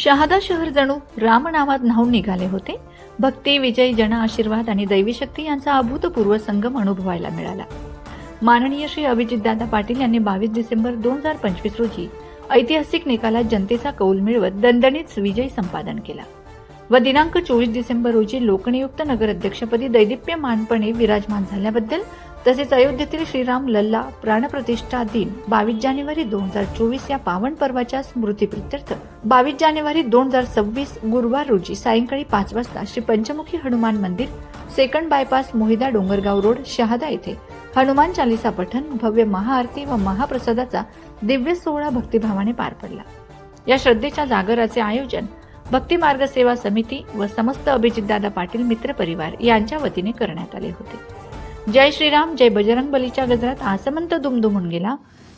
शहादा शहर जणू रामनामात न्हाऊन निघाले होते. भक्ती, विजय, जन आशीर्वाद आणि दैवी शक्ती यांचा अभूतपूर्व संगम अनुभवायला मिळाला. माननीय श्री अभिजितदादा पाटील यांनी 22 डिसेंबर 2025 रोजी ऐतिहासिक निकालात जनतेचा कौल मिळवत दणदणीत विजय संपादन केला व दिनांक 24 डिसेंबर रोजी लोकनियुक्त नगराध्यक्षपदी दैदिप्यमानपणे विराजमान झाल्याबद्दल तसेच अयोध्येतील श्रीराम लल्ला प्राणप्रतिष्ठा दिन 22 जानेवारी 2024 या पावन पर्वाच्या स्मृतीप्रित्यर्थ 22 जानेवारी 2026 गुरुवार रोजी सायंकाळी 5 वाजता श्री पंचमुखी हनुमान मंदिर, second bypass, Mohida, Dongargaon road, Shahada येथे हनुमान चालीसा पठण, भव्य महाआरती व महाप्रसादाचा दिव्य सोहळा भक्तिभावाने पार पडला. या श्रद्धेच्या जागराचे आयोजन भक्ती मार्ग सेवा समिती व समस्त अभिजितदादा पाटील मित्र परिवार यांच्या वतीने करण्यात आले होते. जय श्रीराम, जय बजरंगबलीच्या गजरात आसमंत दुमदुमून गेला.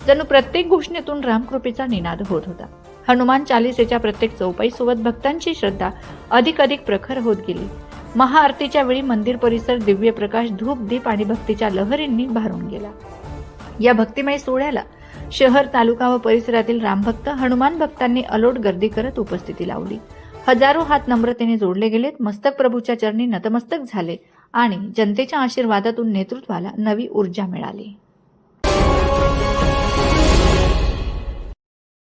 जणू प्रत्येक घोषणेतून रामकृपेचा निनाद होत होता. हनुमान चालीसेच्या प्रत्येक चौपाईसोबत भक्तांची श्रद्धा अधिक प्रखर होत गेली. महाआरतीच्या वेळी मंदिर परिसर दिव्य प्रकाश, धूप, दीप आणि भक्तीच्या लहरींनी भारून गेला. या भक्तिमय सोहळ्याला शहर, तालुका व परिसरातील रामभक्त, हनुमान भक्तांनी अलोट गर्दी करत उपस्थिती लावली. हजारो हात नम्रतेने जोडले गेलेत. मस्तक प्रभूच्या चरणी नतमस्तक झाले आणि जनतेच्या आशीर्वादातून नेतृत्वाला नवी ऊर्जा मिळाली.